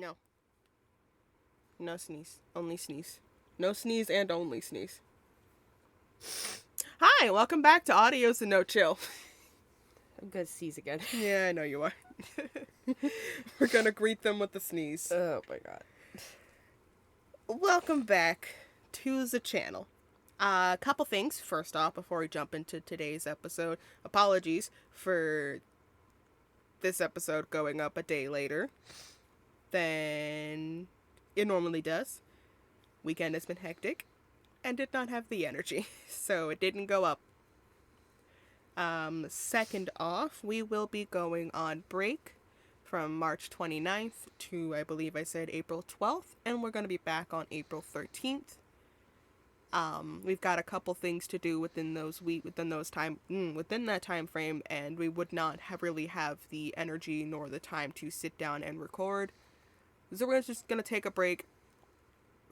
No. No sneeze. Only sneeze. No sneeze and only sneeze. Hi, welcome back to Audios and No Chill. I'm gonna sneeze again. Yeah, I know you are. We're gonna greet them with the sneeze. Oh my god. Welcome back to the channel. A couple things. First off, before we jump into today's episode, apologies for this episode going up a day later than it normally does. Weekend has been hectic and did not have the energy, so it didn't go up. Second off, we will be going on break from March 29th to, I believe I said April 12th, and we're going to be back on April 13th. We've got a couple things to do within that time frame, and we would not really have the energy nor the time to sit down and record. So we're just going to take a break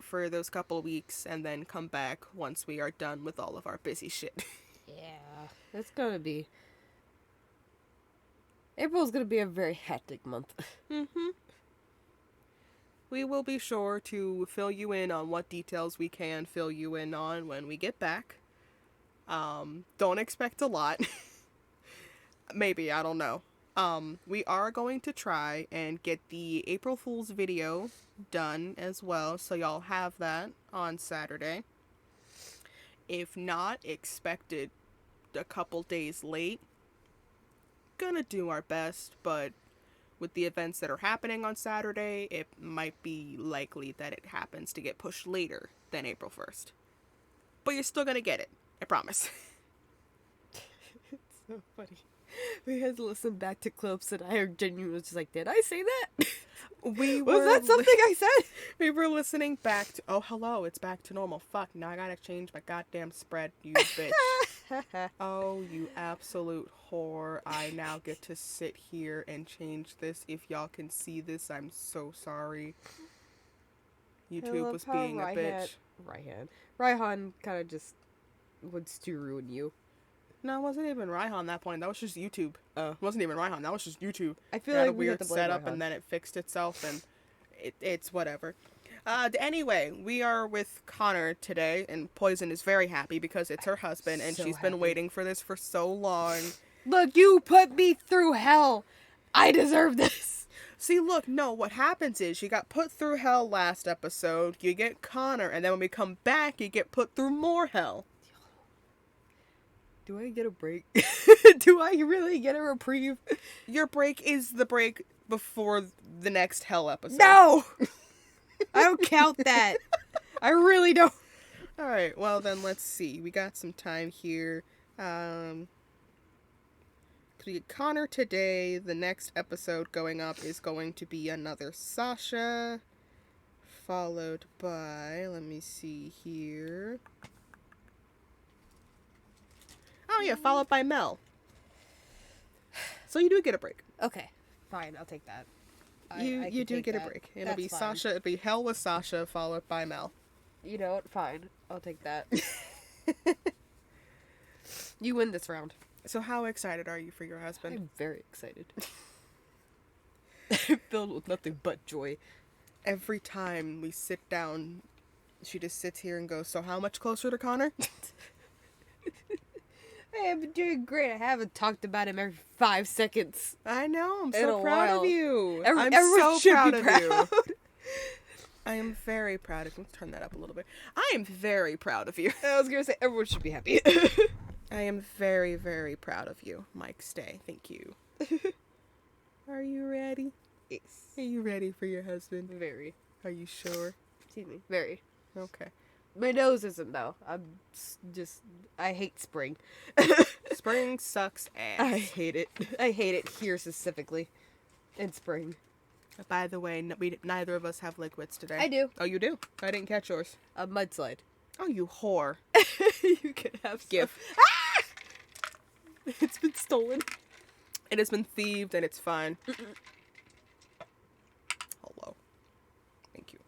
for those couple weeks and then come back once we are done with all of our busy shit. Yeah, it's gonna be... April's gonna be a very hectic month. Mm-hmm. We will be sure to fill you in on what details we can fill you in on when we get back. Don't expect a lot. Maybe, I don't know. We are going to try and get the April Fool's video done as well, so y'all have that on Saturday. If not, expect it a couple days late. Gonna do our best, but with the events that are happening on Saturday, it might be likely that it happens to get pushed later than April 1st. But you're still gonna get it. I promise. It's so funny. We had to listen back to clips and I genuinely was just like, did I say that? Was that something I said? We were listening back to... Oh, hello, it's back to normal. Fuck, now I gotta change my goddamn spread, you bitch. Oh, you absolute whore. I now get to sit here and change this. If y'all can see this, I'm so sorry. YouTube was being a bitch. Raihan kind of just wants to ruin you. No, it wasn't even Raihan at that point. That was just YouTube. It wasn't even Raihan. That was just YouTube. I feel it had like a weird setup, and then it fixed itself, and it's whatever. Anyway, we are with Connor today, and Poison is very happy because it's her husband, and she's been waiting for this for so long. Look, you put me through hell. I deserve this. See, look, no, what happens is you got put through hell last episode, you get Connor, and then when we come back, you get put through more hell. Do I get a break? Do I really get a reprieve? Your break is the break before the next hell episode. No! I don't count that. I really don't. Alright, well then let's see. We got some time here. We get Connor today. The next episode going up is going to be another Sasha. Followed by, let me see here. Oh yeah, followed by Mel. So you do get a break. Okay, fine, I'll take that. You do get a break. It'll be fine. Sasha. It'll be hell with Sasha, followed by Mel. You know what? Fine, I'll take that. You win this round. So how excited are you for your husband? I'm very excited. Filled with nothing but joy. Every time we sit down, she just sits here and goes, "So how much closer to Connor?" Hey, I've been doing great. I haven't talked about him every 5 seconds. I know. I'm so proud of you. I'm so proud of you. I am very proud of you. Let's turn that up a little bit. I am very proud of you. I was going to say everyone should be happy. I am very, very proud of you, Mike Stay. Thank you. Are you ready? Yes. Are you ready for your husband? Very. Are you sure? Excuse me. Very. Okay. My nose isn't, though. I hate spring. Spring sucks ass. I hate it. I hate it here specifically. In spring. By the way, neither of us have liquids today. I do. Oh, you do? I didn't catch yours. A mudslide. Oh, you whore. You can have some. Give. Ah! It's been stolen. It has been thieved and it's fine. Hello. Thank you.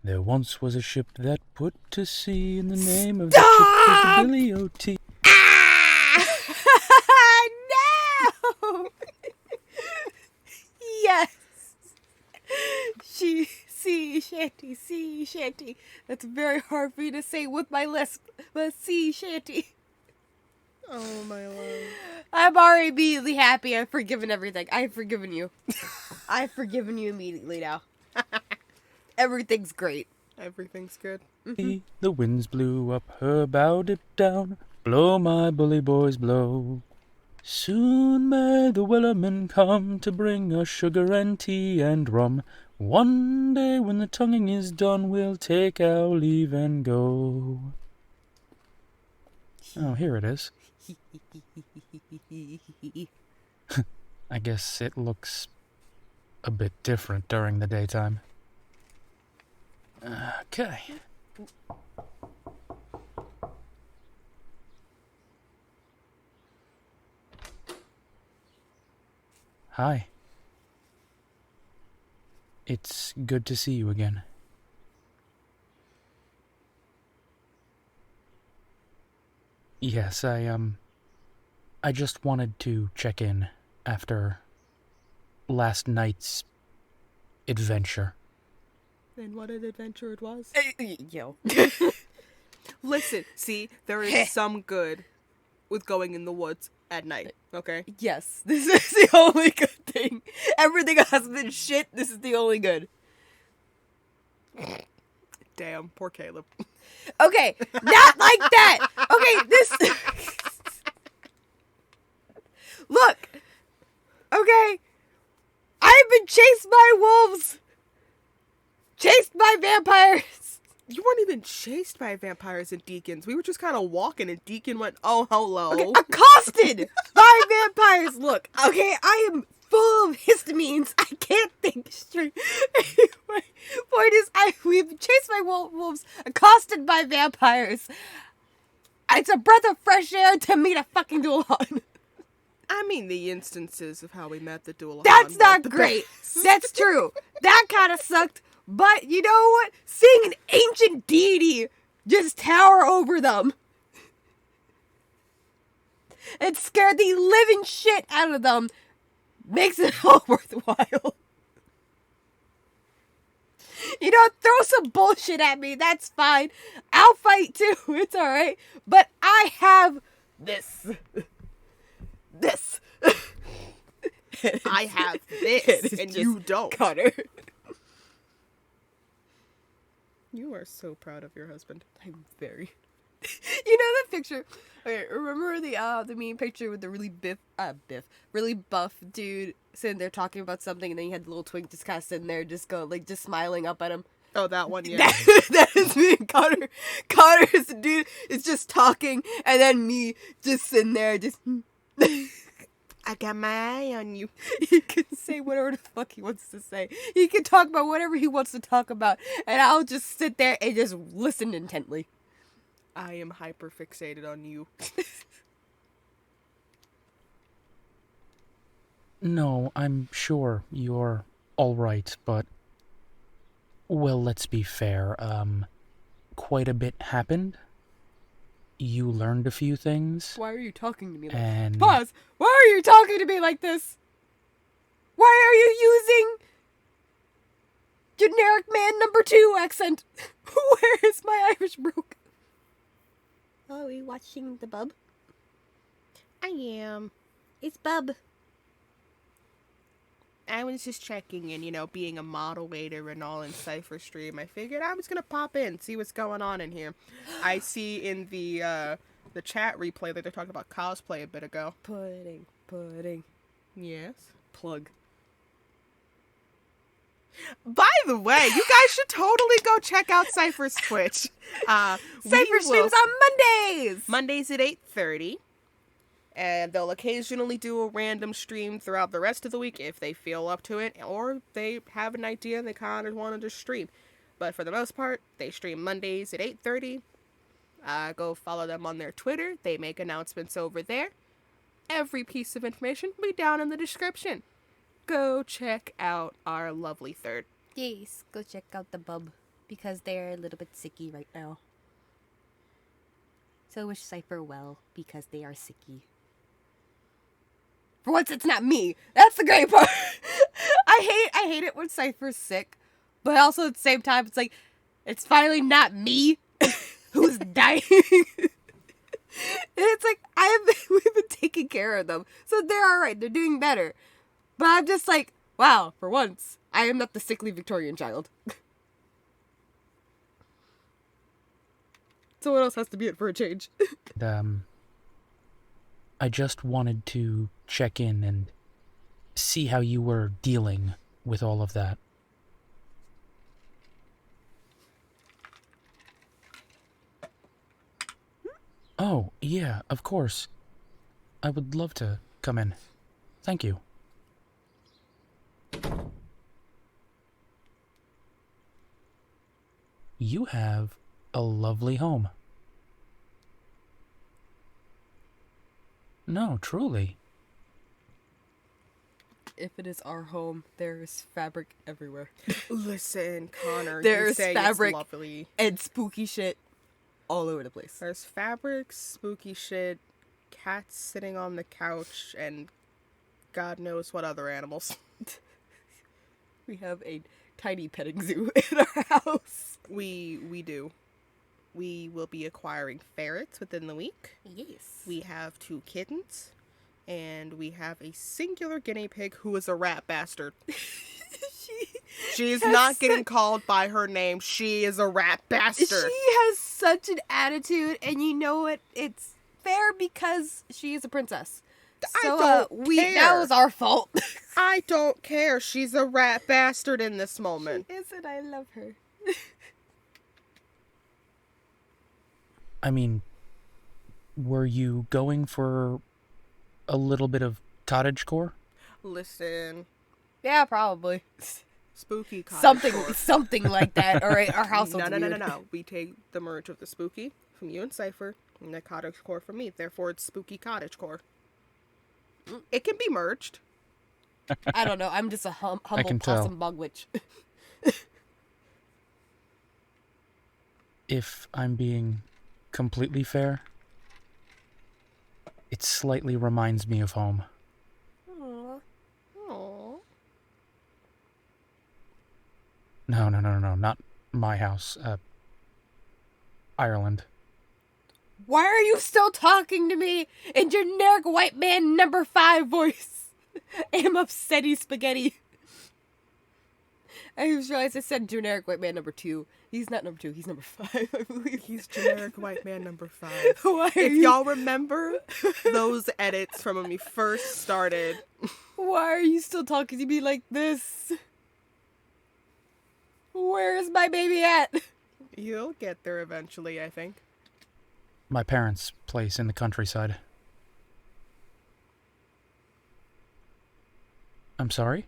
There once was a ship that put to sea, and the name of the ship was the Billy O.T. No! Yes! Sea shanty. That's very hard for me to say with my lisp, but sea shanty. Oh, my love. I'm already immediately happy. I've forgiven everything. I've forgiven you. I've forgiven you immediately now. Everything's great. Everything's good. The winds blew up her bow, dipped down. Blow, my bully boys, blow. Soon may the Wellerman come to bring us sugar and tea and rum. One day when the tonguing is done, we'll take our leave and go. Oh, here it is. I guess it looks a bit different during the daytime. Okay. Hi. It's good to see you again. Yes, I just wanted to check in after last night's adventure. And what an adventure it was. Yo. Listen, see, there is some good with going in the woods at night, okay? Yes, this is the only good thing. Everything else has been shit. This is the only good. Damn, poor Caleb. Okay, not like that. Okay, this... Look. Okay. I've been chased by wolves. Chased by vampires. You weren't even chased by vampires and deacons. We were just kind of walking and Deacon went, oh, hello. Okay, accosted by vampires. Look, okay, I am full of histamines. I can't think straight. Anyway, point is, we've been chased by wolves, accosted by vampires. It's a breath of fresh air to meet a fucking Dualon. I mean, the instances of how we met the Dualon. That's not great. That's true. That kind of sucked. But you know what? Seeing an ancient deity just tower over them, and scare the living shit out of them makes it all worthwhile. You know, throw some bullshit at me. That's fine. I'll fight too. It's alright. But I have this. This. I have this, and you don't. Connor. You are so proud of your husband. I'm very. You know that picture? Okay, remember the meme picture with the really buff dude sitting there talking about something, and then you had the little twink just kind of sitting there, just smiling up at him. Oh, that one, yeah. That is me and Connor. Connor is the dude is just talking, and then me just sitting there, just. I got my eye on you. He can say whatever the fuck he wants to say. He can talk about whatever he wants to talk about, and I'll just sit there and just listen intently. I am hyper fixated on you. No, I'm sure you're alright, but... Well, let's be fair, quite a bit happened. You learned a few things. Why are you talking to me like and... this? Pause! Why are you talking to me like this? Why are you using generic man number 2 accent? Where is my Irish broke? Are we watching the bub? I am. It's bub. I was just checking in, being a moderator and all in Cipher stream. I figured I was gonna pop in, see what's going on in here. I see in the chat replay that they're talking about cosplay a bit ago. Pudding. Yes. Plug. By the way, you guys should totally go check out Cipher's Twitch. Cipher streams on Mondays! Mondays at 8:30. And they'll occasionally do a random stream throughout the rest of the week if they feel up to it, or they have an idea and they kind of want to just stream. But for the most part, they stream Mondays at 8:30. Go follow them on their Twitter. They make announcements over there. Every piece of information will be down in the description. Go check out our lovely third. Yes, go check out the bub. because they're a little bit sicky right now. So wish Cipher well because they are sicky. For once, it's not me. That's the great part. I hate it when Cipher's sick, but also at the same time, it's like it's finally not me who's dying. It's like we've been taking care of them, so they're all right. They're doing better. But I'm just like, wow. For once, I am not the sickly Victorian child. Someone else has to be it for a change. I just wanted to check in and see how you were dealing with all of that. Oh, yeah, of course. I would love to come in. Thank you. You have a lovely home. No, truly. If it is our home, there is fabric everywhere. Listen, Connor, There you is say fabric. it's lovely. And spooky shit all over the place. There's fabric, spooky shit, cats sitting on the couch, and God knows what other animals. We have a tiny petting zoo in our house. We do. We will be acquiring ferrets within the week. Yes. We have 2 kittens. And we have a singular guinea pig who is a rat bastard. She is not getting called by her name. She is a rat bastard. She has such an attitude, and you know what? It's fair because she is a princess. So, I don't care. That was our fault. I don't care. She's a rat bastard in this moment. She is, and I love her. I mean, were you going for a little bit of cottagecore? Listen, Yeah, probably. spooky cottage Something like that. All right, our house. No. We take the merge of the spooky from you and Cipher, and the cottage core from me. Therefore, it's spooky cottage core. It can be merged. I don't know. I'm just a humble can tell. possum bug witch. If I'm being completely fair, it slightly reminds me of home. Aww. Aww. No, not my house. Ireland. Why are you still talking to me in generic white man number 5 voice? I'm upsetty spaghetti. I just realized I said generic white man number 2. He's not number 2, he's number 5, I believe. He's generic white man number 5. Why are If you... y'all remember those edits from when we first started. Why are you still talking to me like this? Where is my baby at? You'll get there eventually, I think. My parents' place in the countryside. I'm sorry?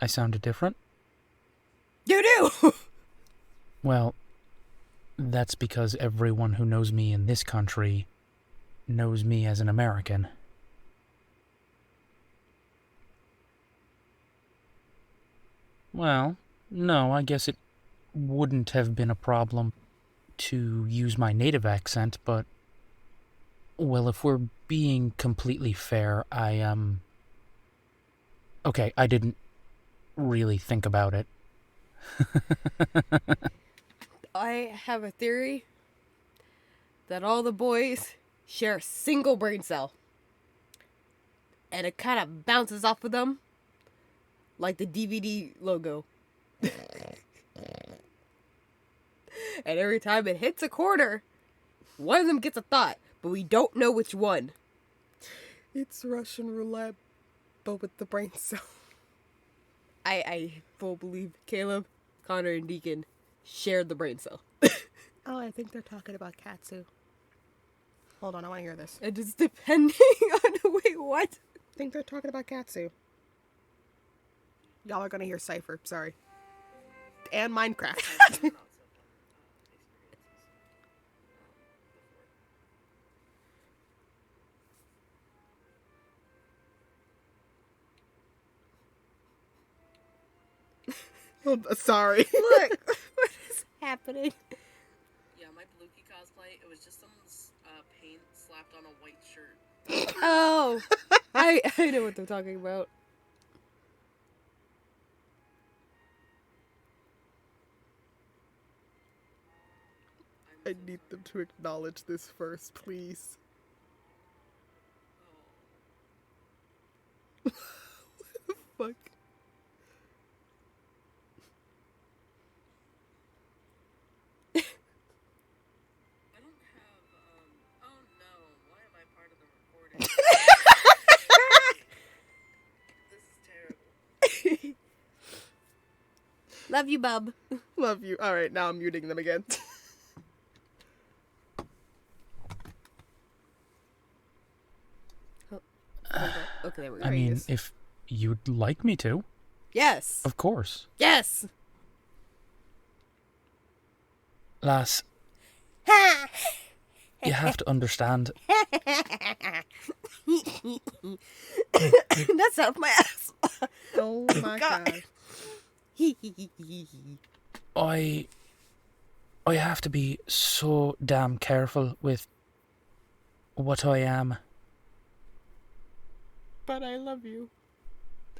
I sounded different? You do! Well, that's because everyone who knows me in this country knows me as an American. Well, no, I guess it wouldn't have been a problem to use my native accent, but... Well, if we're being completely fair, Okay, I didn't really think about it. I have a theory that all the boys share a single brain cell. And it kind of bounces off of them like the DVD logo. And every time it hits a quarter, one of them gets a thought, but we don't know which one. It's Russian roulette, but with the brain cell. I full believe Caleb, Connor, and Deacon shared the brain cell. Oh, I think they're talking about Katsu. Hold on, I want to hear this. It is depending on... Wait, what? I think they're talking about Katsu. Y'all are gonna hear Cipher, sorry. And Minecraft. Oh, sorry. Look, what is happening? Yeah, my Blukey cosplay, it was just someone's paint slapped on a white shirt. Oh, I know what they're talking about. I need them to acknowledge this first, please. What the fuck? I don't have, oh no, why am I part of the recording? This is terrible. Love you, bub. Love you. Alright, now I'm muting them again. Okay, there we go. I mean, Nice. if you'd like me to, Yes. of course. Yes. Lass, you have to understand. That's out of my ass. Oh my god. I have to be so damn careful with what I am. But I love you.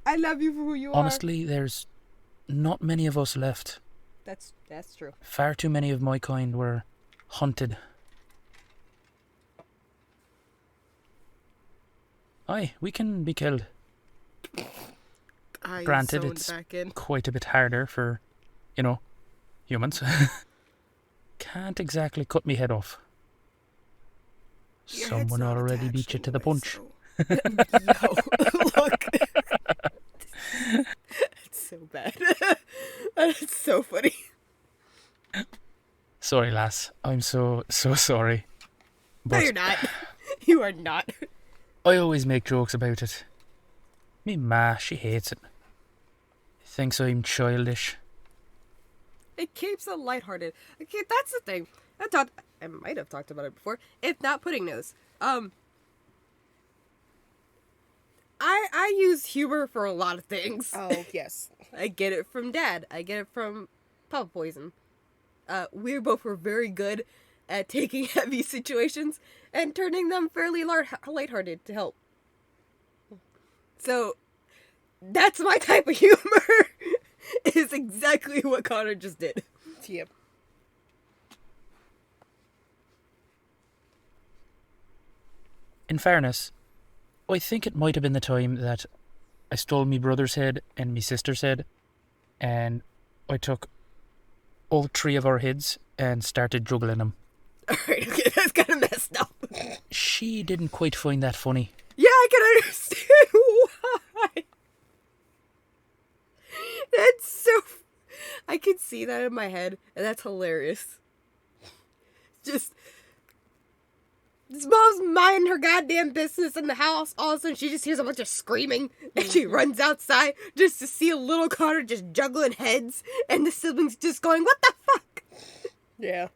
I love you for who you Honestly, there's not many of us left. are. That's true. Far too many of my kind were hunted. Aye, we can be killed. I Granted, zoned it's back in. quite a bit harder for, humans. Can't exactly cut me head off. Your head's Someone not already attached beat you to the anyway, punch. so- Yo, look. That's so bad. That's so funny. Sorry, lass. I'm so sorry. No, But you're not. You are not. I always make jokes about it. Me ma, she hates it. Thinks I'm childish. It keeps it lighthearted. Okay, that's the thing. I might have talked about it before. If not pudding nose. I use humor for a lot of things. Oh, yes. I get it from Dad. I get it from Papa Poison. We both were very good at taking heavy situations and turning them fairly lighthearted to help. So, that's my type of humor. Is exactly what Connor just did. Yep. In fairness, I think it might have been the time that I stole me brother's head and me sister's head, and I took all three of our heads and started juggling them. Alright, okay, that's kind of messed up. She didn't quite find that funny. Yeah, I can understand why. That's so... I can see that in my head, and that's hilarious. Just... This mom's minding her goddamn business in the house. All of a sudden, she just hears a bunch of screaming, and she runs outside just to see a little Connor just juggling heads, and the siblings just going, "What the fuck?" Yeah.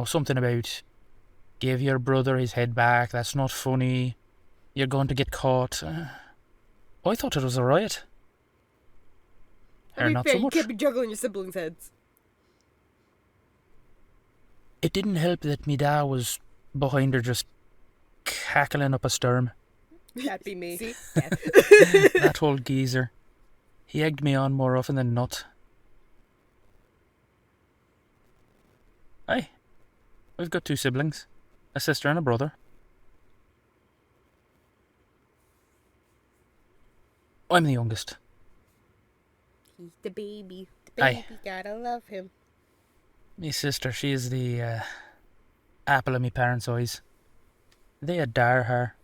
Something about give your brother his head back, that's not funny, you're going to get caught. I thought it was a riot. To Or be not fair, so you much. can't be juggling your siblings' heads. It didn't help that me dad was behind her just cackling up a storm. That'd be me. See? That old geezer. He egged me on more often than not. Aye. I've got two siblings. A sister and a brother. I'm the youngest. He's the baby. Aye. Gotta love him. Me sister, she is the apple of me parents' eyes. They adore her.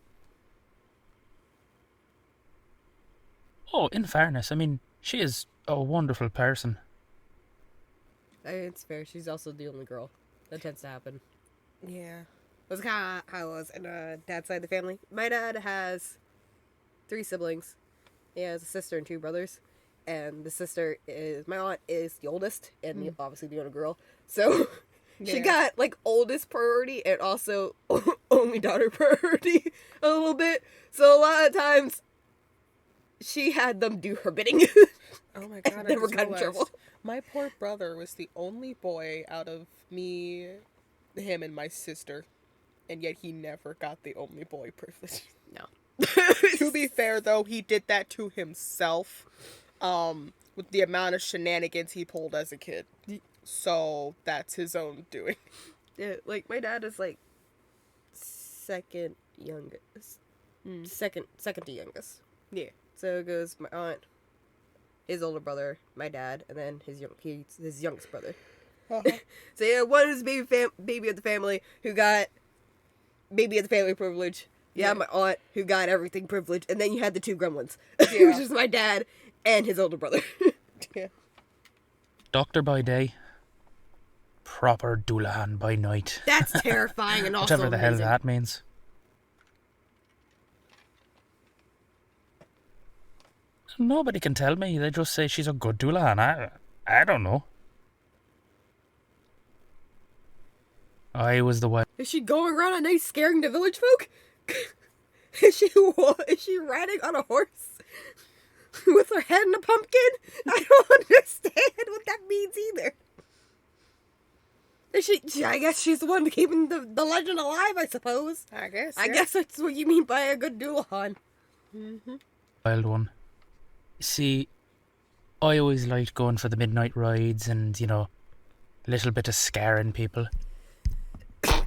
Oh, in fairness, I mean, she is a wonderful person. It's fair. She's also the only girl. That tends to happen. Yeah. That's kind of how it was in dad's side of the family. My dad has 3 siblings. He has a sister and 2 brothers. And the sister is, my aunt is the oldest, and obviously the only girl. So she Yeah. got, like, oldest priority and also only daughter priority a little bit. So a lot of times, she had them do her bidding. Oh my god, I Never just got in realized trouble. my poor brother was the only boy out of me, him, and my sister, and yet he never got the only boy privilege. No. To be fair, though, he did that to himself, with the amount of shenanigans he pulled as a kid. So that's his own doing. Yeah, like my dad is like second youngest, second to youngest. Yeah. So it goes my aunt, his older brother, my dad, and then his youngest brother. Uh-huh. So yeah, one is baby of the family who got baby of the family privilege. Yeah, my aunt who got everything privilege, and then you had the two gremlins, Yeah. which is my dad and his older brother. Yeah. Doctor by day, proper Doulahan by night. That's terrifying and also Whatever the hell amazing. that means. Nobody can tell me. They just say she's a good Doulahan. I don't know. I was the one. Is she going around at night scaring the village folk? Is she riding on a horse with her head in a pumpkin? I don't understand what that means either. Is she? I guess she's the one keeping the legend alive, I suppose. I guess. I guess that's what you mean by a good Doulahan. Wild one. See, I always liked going for the midnight rides and, a little bit of scaring people.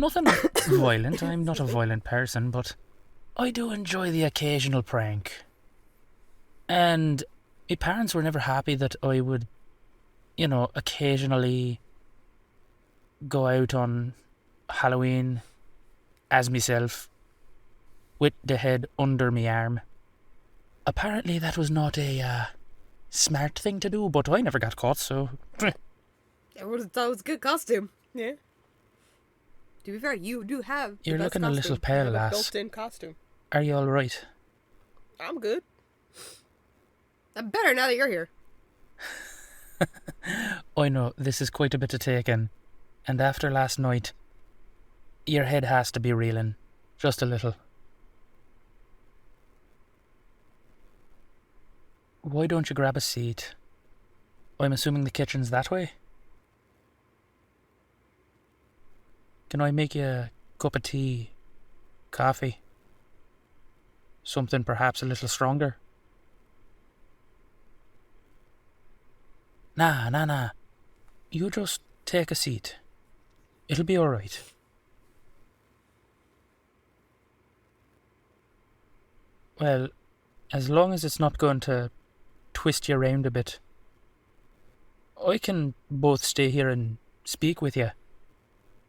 Nothing violent. I'm not a violent person, but I do enjoy the occasional prank. And my parents were never happy that I would, occasionally go out on Halloween as myself with the head under my arm. Apparently that was not a smart thing to do, but I never got caught, so... Everyone thought it was a good costume. Yeah. To be fair, you do have the You're best looking a little costume. pale, Have a lass. built-in costume. Are you alright? I'm good. I'm better now that you're here. I know, this is quite a bit to take in. And after last night, your head has to be reeling. Just a little. Why don't you grab a seat? I'm assuming the kitchen's that way? Can I make you a cup of tea? Coffee? Something perhaps a little stronger? Nah. You just take a seat. It'll be alright. Well, as long as it's not going to twist you around a bit, I can both stay here and speak with you,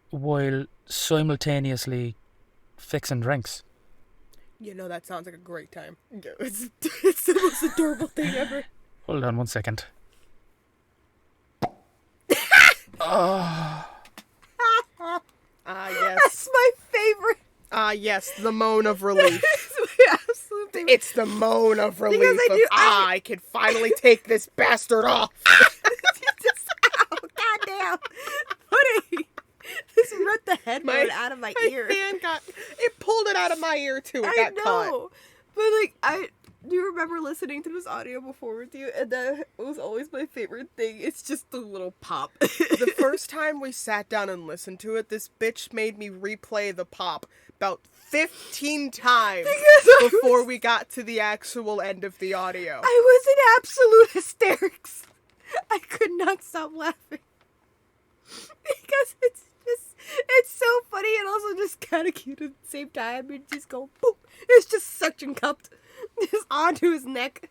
while simultaneously fixing drinks. That sounds like a great time. It's the most adorable thing ever. Hold on 1 second. Oh, Ah, yes. That's my favorite. Ah, yes. The moan of relief. It's my absolute favorite. It's the moan of relief. I I can finally take this bastard off. Ow, goddamn. Buddy. Just ripped the headphone out of my ear. hand it pulled it out of my ear too. It I got caught. know. But I do you remember listening to this audio before with you? And that was always my favorite thing. It's just the little pop. The first time we sat down and listened to it, this bitch made me replay the pop about 15 times before we got to the actual end of the audio. I was in absolute hysterics. I could not stop laughing. Because it's so funny and also just kind of cute at the same time. You just go, boop. It's just suction cupped. Just onto his neck.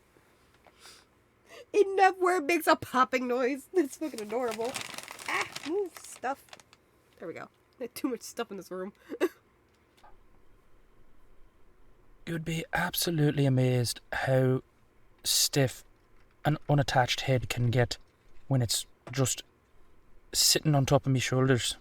Enough where it makes a popping noise. It's fucking adorable. Ah, move stuff. There we go. I had too much stuff in this room. you'd be absolutely amazed how stiff an unattached head can get when it's just sitting on top of my shoulders.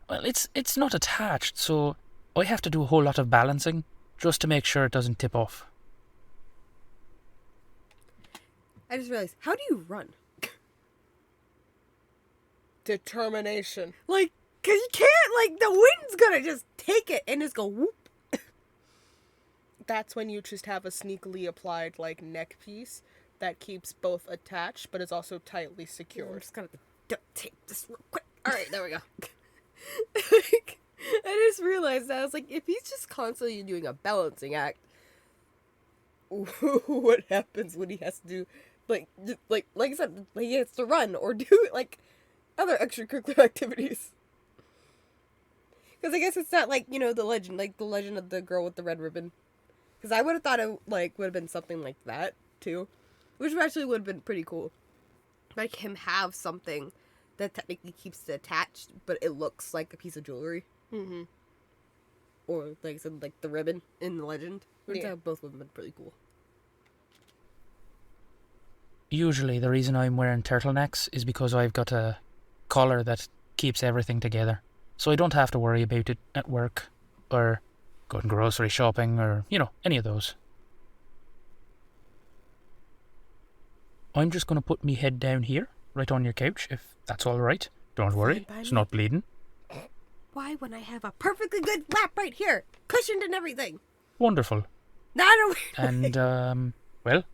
Well, it's not attached, so I have to do a whole lot of balancing just to make sure it doesn't tip off. I just realized, how do you run? Determination. Like, Because you can't, like, the wind's gonna just take it and just go whoop. That's when you just have a sneakily applied, like, neck piece that keeps both attached, but is also tightly I'm secured. just gonna duct tape this real quick. Alright, there we go. Like, I just realized that. I was like, if he's just constantly doing a balancing act, what happens when he has to do, like I said, he has to run or do, like, other extracurricular activities? Because I guess it's not like, you know, the legend of the girl with the red ribbon. Because I would have thought it, like, would have been something like that, too. Which actually would have been pretty cool. Like, him have something that technically keeps it attached, but it looks like a piece of jewelry. Mm-hmm. Or, like I said, like the ribbon in the legend. Which Yeah. both would have been pretty cool. Usually the reason I'm wearing turtlenecks is because I've got a collar that keeps everything together. So I don't have to worry about it at work, or going grocery shopping, or, you know, any of those. I'm just going to put me head down here, right on your couch, if that's alright. Don't worry, by it's me. not bleeding. Why, when I have a perfectly good lap right here, cushioned and everything? Wonderful. Not a weird And, well,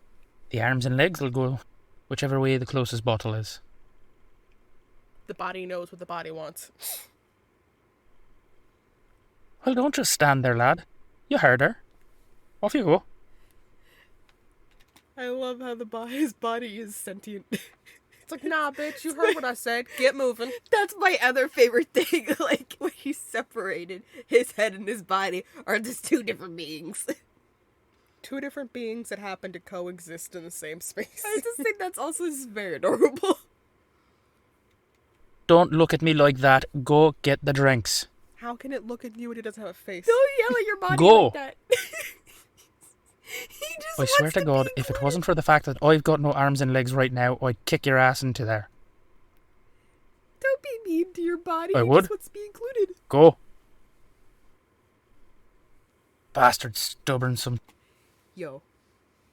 the arms and legs will go whichever way the closest bottle is. The body knows what the body wants. Well, don't just stand there, lad. You heard her. Off you go. I love how his body is sentient. It's like, nah, bitch, you heard what I said. Get moving. That's my other favorite thing. Like, when he's separated, his head and his body are just two different beings. Two different beings that happen to coexist in the same space. I just think that's also just very adorable. Don't look at me like that. Go get the drinks. How can it look at you when it doesn't have a face? Don't yell at your body Go. like that. He just I swear wants to God, be if it included. wasn't for the fact that I've got no arms and legs right now, I'd kick your ass into there. Don't be mean to your body. I He would. just wants to be included. Go. Bastard stubborn some... Yo,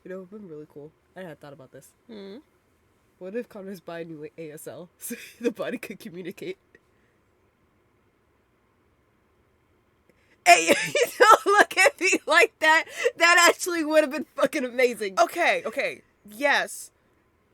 you know, it would have been really cool. I had thought about this. Hmm? What if Connor's body knew ASL so the body could communicate? Hey, you don't look at me like that. That actually would have been fucking amazing. Okay. Yes.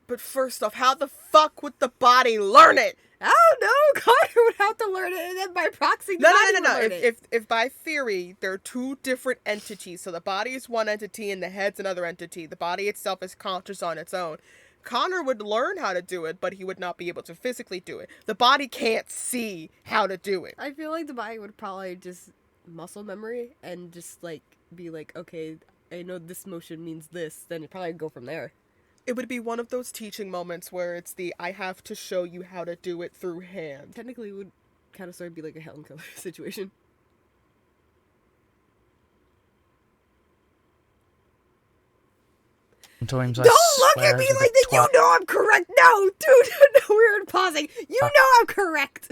But first off, how the fuck would the body learn it? I don't know. Connor would have to learn it, and then by proxy, the No. body would learn it. If by theory, they're two different entities, so the body is one entity and the head's another entity, the body itself is conscious on its own. Connor would learn how to do it, but he would not be able to physically do it. The body can't see how to do it. I feel like the body would probably just muscle memory and just like be like, okay, I know this motion means this. Then it probably go from there. It would be one of those teaching moments where it's the I have to show you how to do it through hand. Technically, it would kind of sort of be like a Helen Keller situation. Sometimes I Don't look swear at me to the like that. You twat- know I'm correct. No, dude. No, we're pausing. You know I'm correct.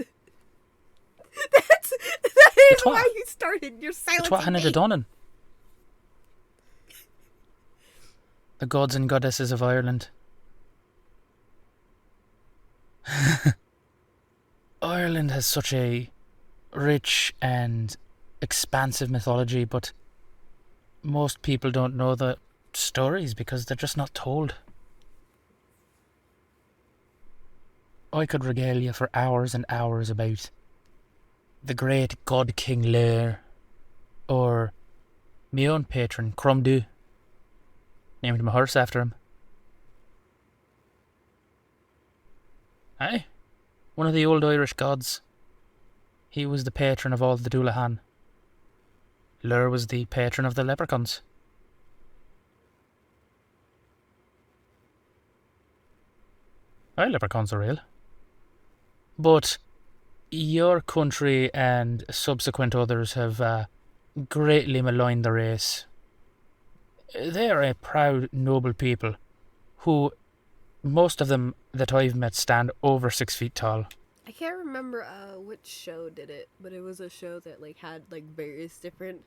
That is twat. why you started. You're The silencing twat me. hinna Donnan. The gods and goddesses of Ireland. Ireland has such a rich and expansive mythology, but most people don't know the stories because they're just not told. I could regale you for hours and hours about the great god King Lear, or my own patron Crumdu, named my horse after him. Aye, one of the old Irish gods. He was the patron of all the Doulahan. Lear was the patron of the leprechauns. Aye, leprechauns are real. But your country and subsequent others have greatly maligned the race. They are a proud, noble people who, most of them that I've met, stand over 6 feet tall. I can't remember which show did it, but it was a show that like had like various different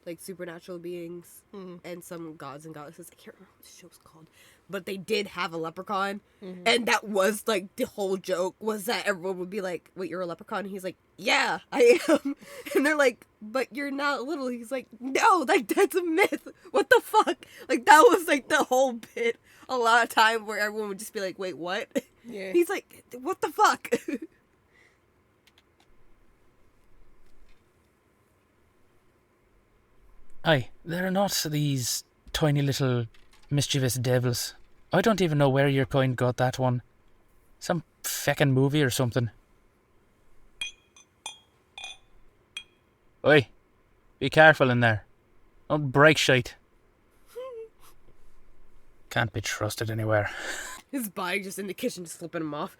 like supernatural beings Mhm. and some gods and goddesses. I can't remember what the show's called, but they did have a leprechaun, Mhm. and that was like the whole joke was that everyone would be like, "Wait, you're a leprechaun?" And he's like, "Yeah, I am," and they're like, "But you're not little." He's like, "No, like that's a myth. What the fuck?" Like that was like the whole bit. A lot of time where everyone would just be like, "Wait, what?" Yeah. He's like, "What the fuck?" Aye, they're not these tiny little mischievous devils. I don't even know where your kind got that one. Some feckin' movie or something. Oi, be careful in there. Don't break shite. Can't be trusted anywhere. His body just in the kitchen, just flipping him off.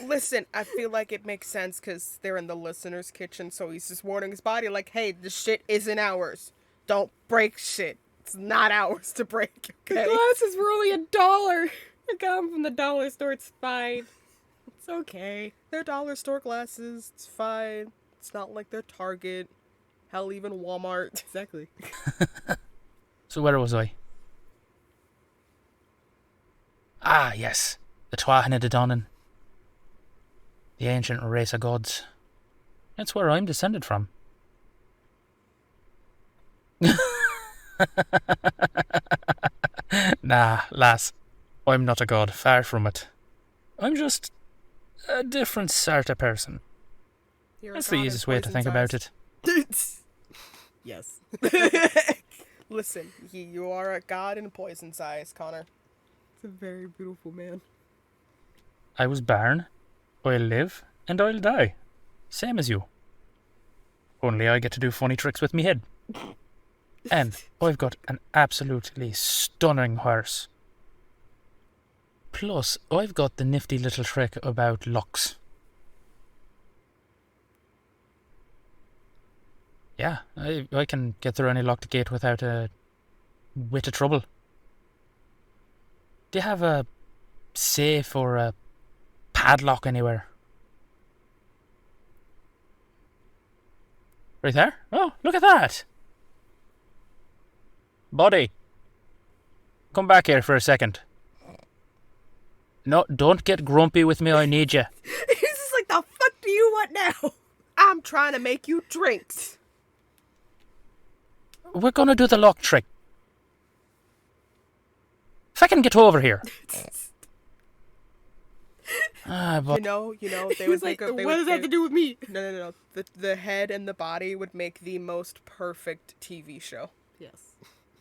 Listen, I feel like it makes sense because they're in the listener's kitchen, so he's just warning his body, like, hey, the shit isn't ours. Don't break shit. It's not ours to break, The okay? glasses were only $1. I got them from the dollar store. It's fine. It's okay. They're dollar store glasses. It's fine. It's not like they're Target. Hell, even Walmart. Exactly. So where was I? Ah, yes. The Tuatha De Danann. The ancient race of gods. That's where I'm descended from. Nah, lass. I'm not a god, far from it. I'm just a different sort of person. You're a That's the god in easiest way to poison think about it. Yes. Listen, you are a god in poison size, Connor. It's a very beautiful man. I was born, I'll live, and I'll die. Same as you. Only I get to do funny tricks with me head. And I've got an absolutely stunning horse. Plus, I've got the nifty little trick about locks. Yeah, I can get through any locked gate without a bit of trouble. Do you have a safe or a padlock anywhere? Right there? Oh, look at that! Buddy, come back here for a second. No, don't get grumpy with me, I need you. He's just like, the fuck do you want now? I'm trying to make you drinks. We're gonna do the lock trick. Fucking get over here. But You know, they He would was like, make a. They what would, does that have they- to do with me? No. The head and the body would make the most perfect TV show. Yes.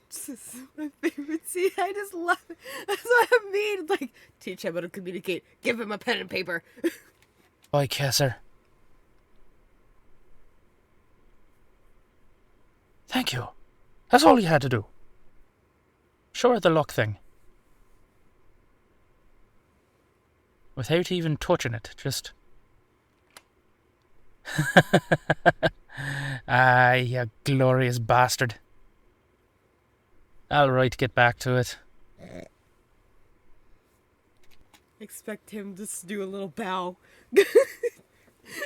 This is my favorite scene. I just love it. That's what I mean. Like, teach him how to communicate. Give him a pen and paper. Bye, Kesser. Thank you. That's all you had to do. Show her the lock thing. Without even touching it, just... Ah, you glorious bastard. I'll right get back to it. Expect him just to do a little bow.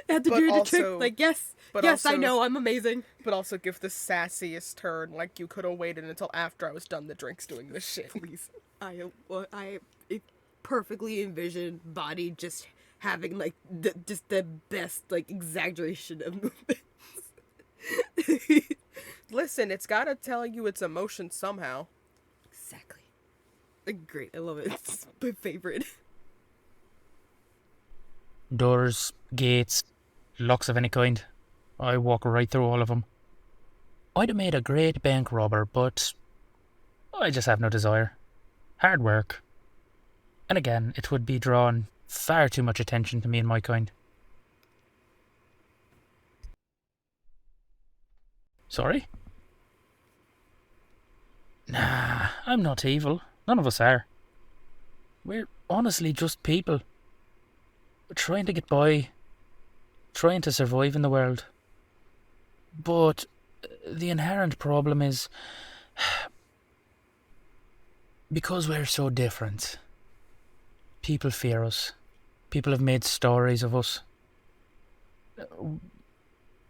Have to But do the also- trick. Like, yes, but yes, I also- know, I'm amazing. But also give the sassiest turn, like you could have waited until after I was done the drinks doing this shit. Please. I perfectly envision body just having like just the best like exaggeration of movements. Listen, it's gotta tell you its emotion somehow. Exactly. Great, I love it. It's my favorite. Doors, gates, locks of any kind. I walk right through all of them. I'd have made a great bank robber, but I just have no desire. Hard work. And again, it would be drawing far too much attention to me and my kind. Sorry? Nah, I'm not evil. None of us are. We're honestly just people. Trying to get by. Trying to survive in the world. But the inherent problem is... because we're so different. People fear us. People have made stories of us.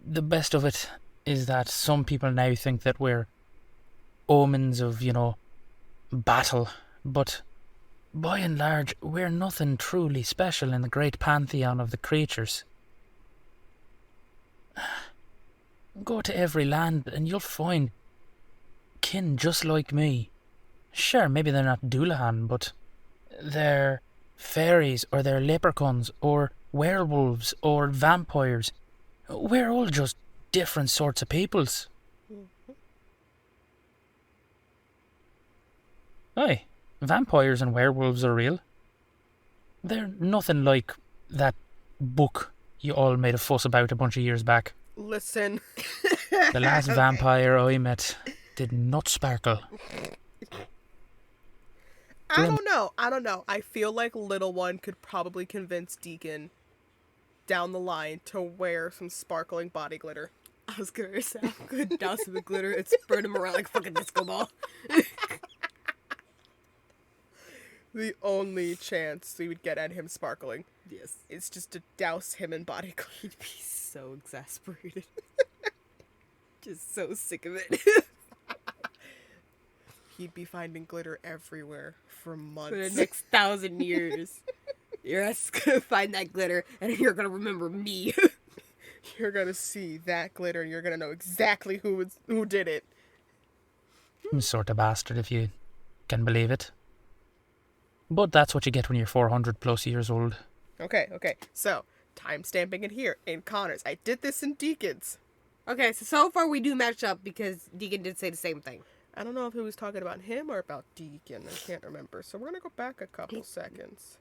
The best of it is that some people now think that we're omens of, battle, but by and large, we're nothing truly special in the great pantheon of the creatures. Go to every land and you'll find kin just like me. Sure, maybe they're not Doulahan, but they're fairies, or they're leprechauns, or werewolves, or vampires. We're all just different sorts of peoples. Aye, vampires and werewolves are real. They're nothing like that book you all made a fuss about a bunch of years back. Listen. The last vampire I met did not sparkle. I don't know. I feel like Little One could probably convince Deacon down the line to wear some sparkling body glitter. I was gonna say, I'm good douse with the glitter and spread him around like a fucking disco ball. The only chance we would get at him sparkling Yes. is just to douse him in body glitter. He'd be so exasperated. Just so sick of it. He'd be finding glitter everywhere for months. For the next 1,000 years. Your ass is gonna find that glitter and you're gonna remember me. You're gonna see that glitter and you're gonna know exactly who did it. I'm sort of bastard, if you can believe it. But that's what you get when you're 400 plus years old. Okay. So, time stamping it here in Connor's. I did this in Deacon's. Okay, so far we do match up because Deacon did say the same thing. I don't know if he was talking about him or about Deacon. I can't remember. So we're going to go back a couple seconds.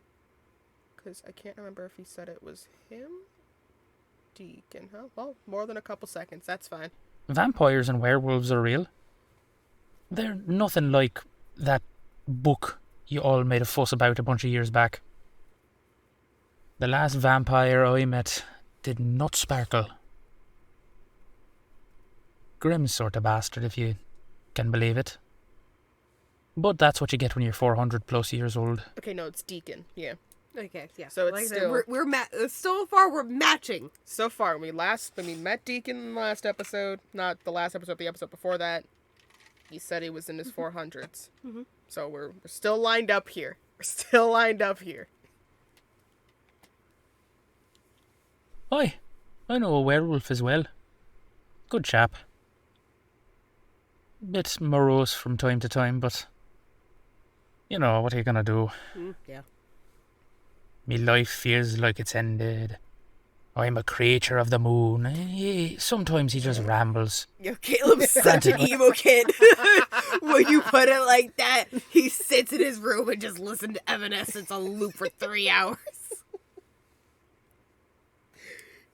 Because I can't remember if he said it was him. Deacon, huh? Well, more than a couple seconds. That's fine. Vampires and werewolves are real. They're nothing like that book you all made a fuss about a bunch of years back. The last vampire I met did not sparkle. Grim sort of bastard, if you can believe it. But that's what you get when you're 400 plus years old. Okay, no, it's Deacon. Yeah. Okay, yeah. So it's like I said, still... we're so far we're matching. So far, when we met Deacon in the last episode, not the last episode, the episode before that, he said he was in his 400s. Mm-hmm. So we're still lined up here. Aye, I know a werewolf as well. Good chap. Bit morose from time to time, but what are you gonna do? Yeah. Me life feels like it's ended. I'm a creature of the moon. Sometimes he just rambles. Yo, Caleb's such an emo kid. When you put it like that, he sits in his room and just listens to Evanescence on loop for 3 hours.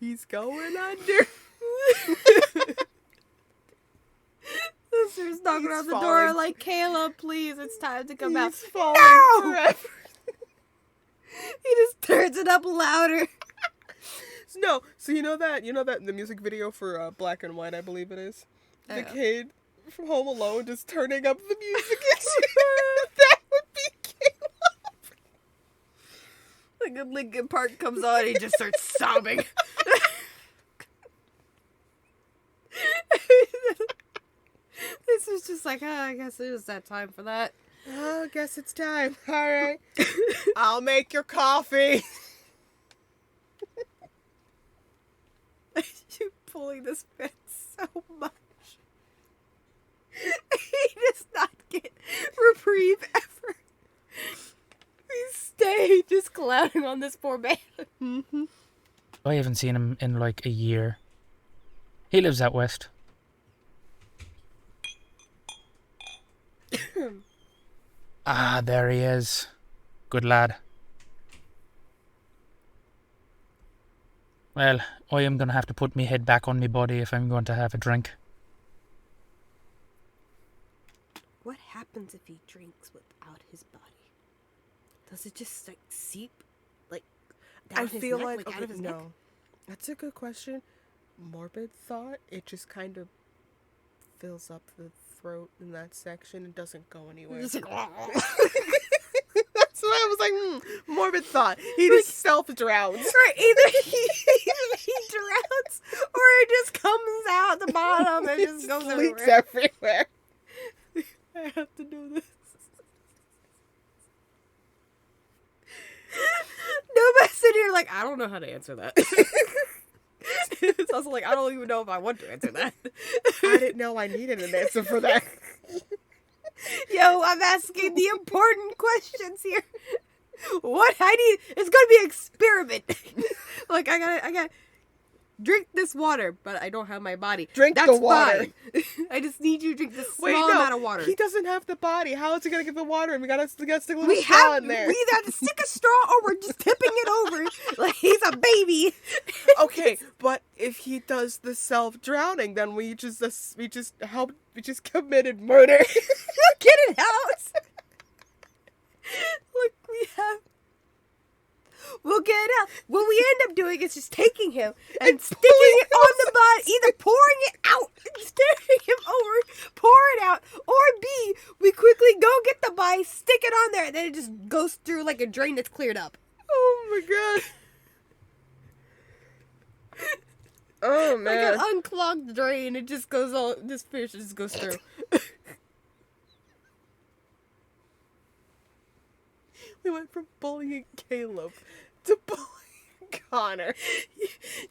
He's going under. Sister's knocking on the door like, Caleb, please, it's time to come out. He's falling forever. He just turns it up louder. No, so you know that the music video for Black and White, I believe it is. The kid from Home Alone just turning up the music. That would be Caleb. Like a Linkin Park comes on, he just starts sobbing. This was just like, I guess it was that time for that. Oh, I guess it's time. All right. I'll make your coffee. You're pulling this bit so much. He does not get reprieve ever. We stay just clowning on this poor man. Mm-hmm. I haven't seen him in like a year. He lives out west. Ah, there he is. Good lad. Well, I am going to have to put me head back on me body if I'm going to have a drink. What happens if he drinks without his body? Does it just like seep, like down his feel neck, like out of his neck? no. That's a good question. Morbid thought. It just kind of fills up the throat in that section and doesn't go anywhere. Just like, That's what I was like, morbid thought. He just self-drowns. Right, either he drowns or it just comes out the bottom and just goes Leaks everywhere. everywhere. I have to do this. Nobody's sitting here like, I don't know how to answer that. It's also like, I don't even know if I want to answer that. I didn't know I needed an answer for that. Yo, I'm asking the important questions here. What I need, it's gonna be an experiment. Like, I gotta drink this water, but I don't have my body. Drink That's the water. fine. I just need you to drink this small amount of water. He doesn't have the body. How is he gonna get the water? And we gotta stick a little We straw in there. either have to stick a straw or we're just tipping it over like he's a baby. Okay, but if he does the self-drowning, then we just committed murder. Get it out. Look, we'll get it out. What we end up doing is just taking him and sticking it on the body, either pouring it out and staring him over, pour it out, or B, we quickly go get the body, stick it on there, and then it just goes through like a drain that's cleared up. Oh my god. Oh Like man. an unclogged drain, it just goes all, this fish just goes through. We went from bullying Caleb to bullying Connor.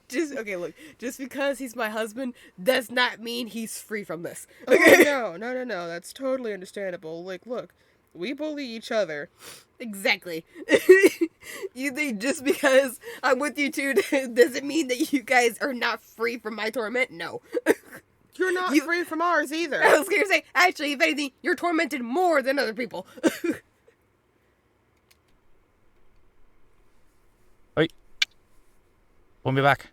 Just because he's my husband does not mean he's free from this. Oh, no. That's totally understandable. Like, look, we bully each other. Exactly. You think just because I'm with you two doesn't mean that you guys are not free from my torment? No. You're not free from ours either. I was gonna say, actually, if anything, you're tormented more than other people. Oi. Won't be back.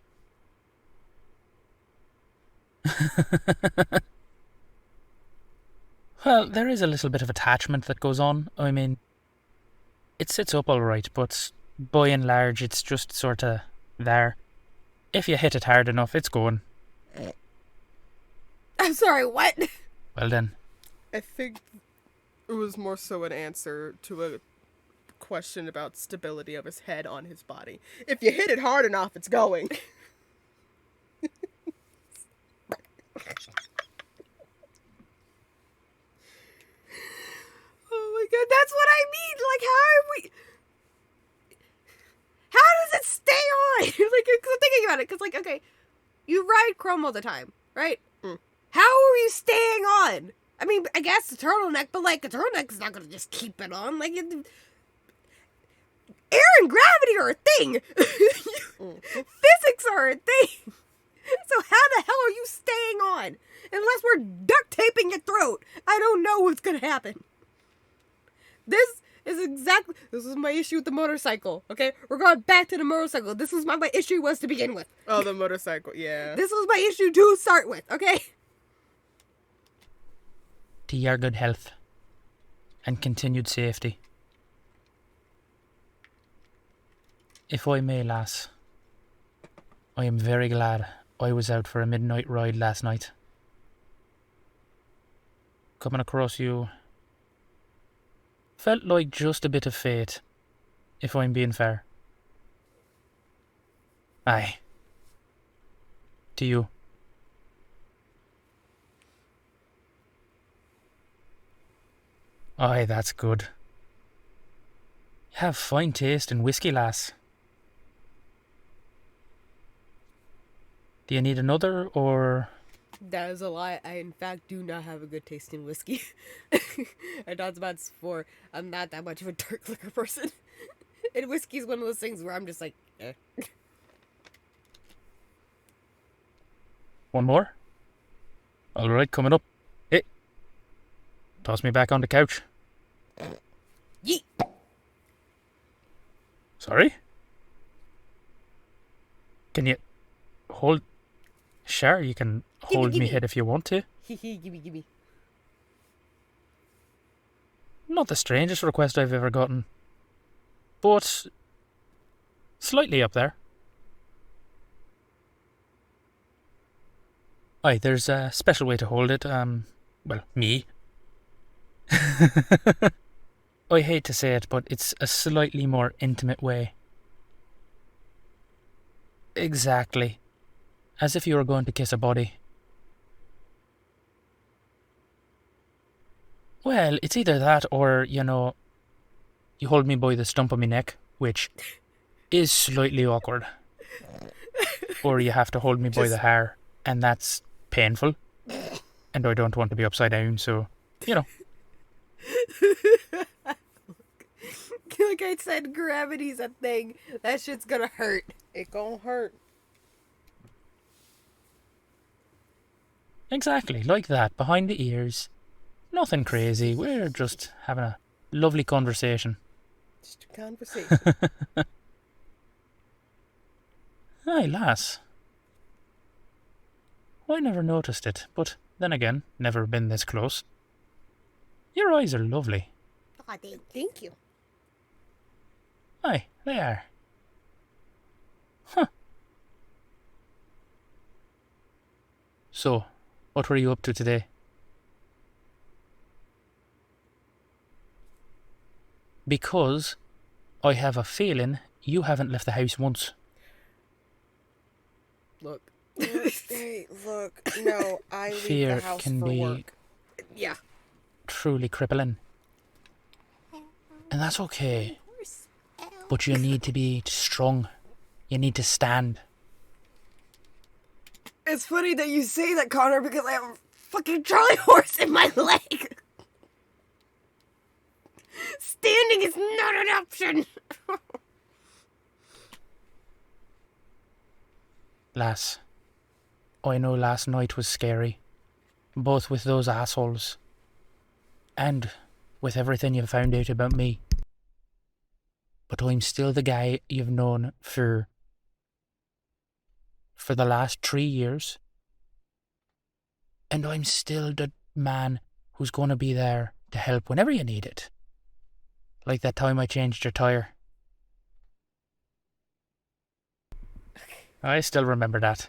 Well, there is a little bit of attachment that goes on. I mean, it sits up all right, but by and large, it's just sort of there. If you hit it hard enough, it's going. I'm sorry, what? Well then. I think it was more so an answer to a question about stability of his head on his body. If you hit it hard enough, it's going. Oh my god, that's what I mean! Like, how does it stay on? Like, 'cause I'm thinking about it, because, like, okay, you ride Chrome all the time, right? How are you staying on? I mean, I guess a turtleneck, but, like, a turtleneck's not gonna just keep it on. Like, air and gravity are a thing! Physics are a thing! So how the hell are you staying on? Unless we're duct taping your throat. I don't know what's gonna happen. This is my issue with the motorcycle, okay? We're going back to the motorcycle. This is what my issue was to begin with. Oh, the motorcycle, yeah. This was my issue to start with, okay? To your good health and continued safety. If I may, lass, I am very glad I was out for a midnight ride last night. Coming across you felt like just a bit of fate, if I'm being fair. Aye. To you. Aye, that's good. You have fine taste in whiskey, lass. Do you need another, or... That is a lie. I, in fact, do not have a good taste in whiskey. I talked about this before. I'm not that much of a dark liquor person. And whiskey is one of those things where I'm just like, eh. One more? Alright, coming up. Hey. Toss me back on the couch. Yeet! Sorry? Can you hold... Sure, you can hold me gimme. head if you want to. Gimme. Not the strangest request I've ever gotten. But... slightly up there. Aye, there's a special way to hold it. Well, me. I hate to say it, but it's a slightly more intimate way. Exactly. As if you were going to kiss a body. Well, it's either that or, you know, you hold me by the stump of my neck, which is slightly awkward. Or you have to hold me by the hair, and that's painful. And I don't want to be upside down, so, you know. Like I said, gravity's a thing. That shit's gonna hurt. It gon' hurt. Exactly, like that, behind the ears. Nothing crazy, we're just having a lovely conversation. Just a conversation. Aye, lass. I never noticed it, but then again, never been this close. Your eyes are lovely. Oh, thank you. Aye, they are. Huh. So, what were you up to today? Because I have a feeling you haven't left the house once. Look. Hey, look. No, I leave Fear the house can for be work. Yeah. truly crippling. And that's okay. But you need to be strong. You need to stand. It's funny that you say that, Connor, because I have a fucking Charlie horse in my leg. Standing is not an option. Lass, I know last night was scary. Both with those assholes. And with everything you found out about me. But I'm still the guy you've known for the last 3 years. And I'm still the man who's going to be there to help whenever you need it. Like that time I changed your tyre. I still remember that.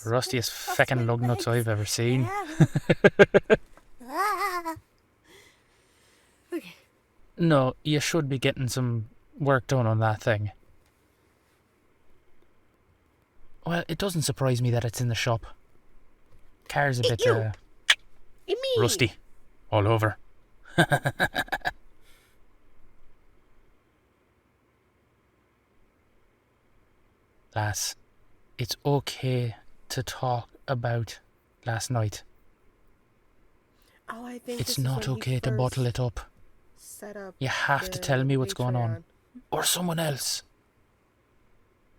Rustiest feckin' lug nuts I've ever seen. Okay. No, you should be getting some work done on that thing. Well, it doesn't surprise me that it's in the shop. Car's a bit, rusty. All over. Lass, it's okay to talk about last night. Oh, I think It's this is not when he okay to bottle first it up. set up You have to the tell me what's going on. Patreon. Or someone else.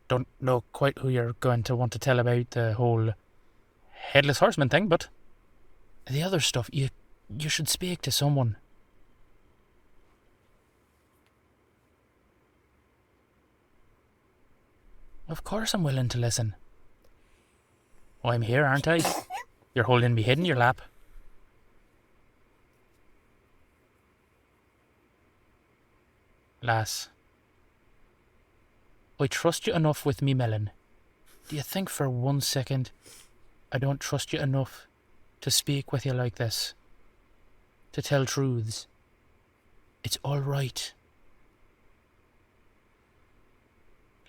Don't know quite who you're going to want to tell about the whole Headless Horseman thing, but the other stuff, you should speak to someone. Of course I'm willing to listen. I'm here, aren't I? You're holding me head in your lap. Lass, I trust you enough with me melon. Do you think for 1 second I don't trust you enough to speak with you like this? To tell truths? It's all right.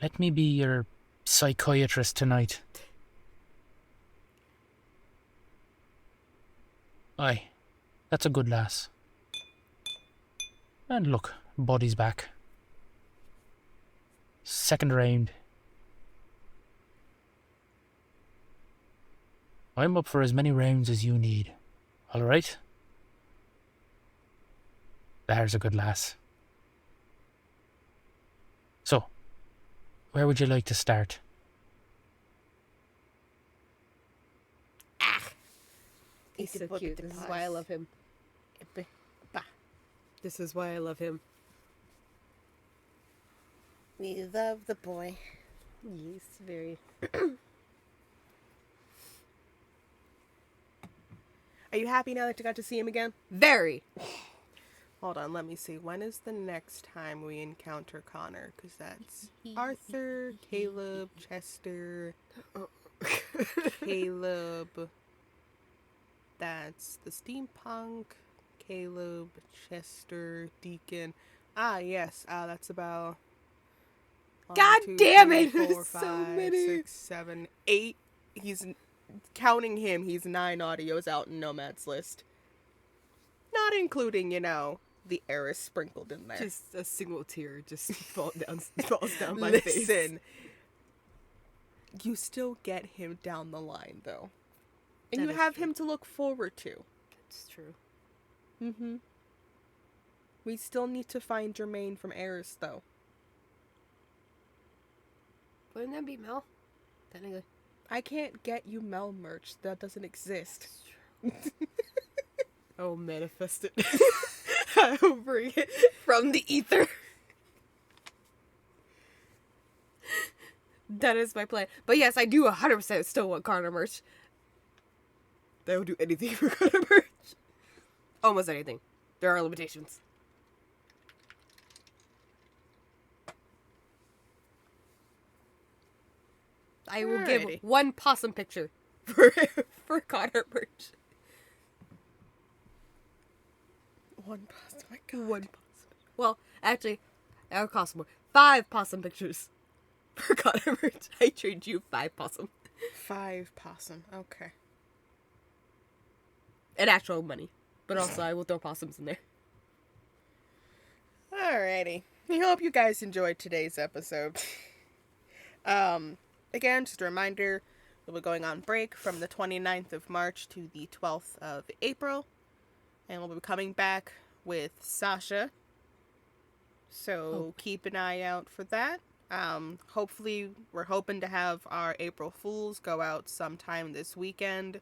Let me be your psychiatrist tonight. Aye, that's a good lass. And look, body's back. Second round. I'm up for as many rounds as you need. Alright? There's a good lass. So, where would you like to start? He's so cute. This is why I love him. This is why I love him. We love the boy. He's very... Are you happy now that you got to see him again? Very. Hold on, let me see. When is the next time we encounter Connor? Because that's Arthur, Caleb, Chester, Caleb. That's the steampunk, Caleb, Chester, Deacon. Ah, yes. That's about. God damn it, there's so many. 6, 7, 8. He's counting him. He's 9 audios out in Nomads list. Not including, the Eris sprinkled in there. Just a single tear just falls down my face. Listen, you still get him down the line, though. And That you is have true. him to look forward to. That's true. Mm-hmm. We still need to find Jermaine from Eris, though. Wouldn't that be Mel? Technically. I can't get you Mel merch. That doesn't exist. I will manifest it. I will bring it from the ether. That is my plan. But yes, I do 100% still want Connor merch. I will do anything for Connor merch. Almost anything. There are limitations. I will give Alrighty. one possum picture for Connor merch. One possum. Oh my God. One possum. Well, actually, that would cost more. 5 possum pictures for Connor merch. I trade you 5 possum. 5 possum. Okay. And actual money. But also, I will throw possums in there. Alrighty. We hope you guys enjoyed today's episode. Again, just a reminder, we'll be going on break from the 29th of March to the 12th of April. And we'll be coming back with Sasha. So keep an eye out for that. Hopefully, we're hoping to have our April Fools go out sometime this weekend.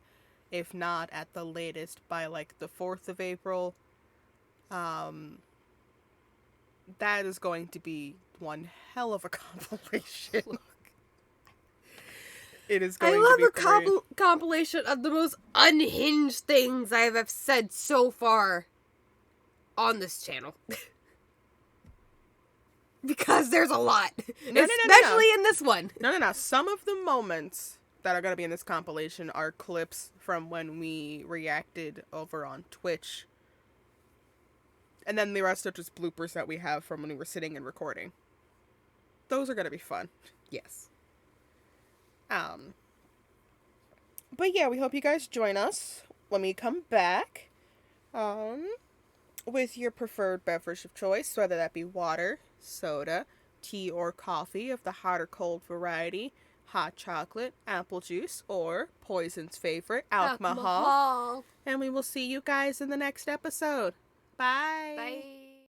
If not, at the latest by the 4th of April. That is going to be one hell of a compilation. It is going I to love be a great. compilation of the most unhinged things I have said so far on this channel. Because there's a lot. No. Especially in this one. No. Some of the moments that are going to be in this compilation are clips from when we reacted over on Twitch. And then the rest are just bloopers that we have from when we were sitting and recording. Those are going to be fun. Yes. But yeah, we hope you guys join us when we come back. With your preferred beverage of choice, whether that be water, soda, tea, or coffee of the hot or cold variety, hot chocolate, apple juice, or Poison's favorite, alcohol. And we will see you guys in the next episode. Bye. Bye.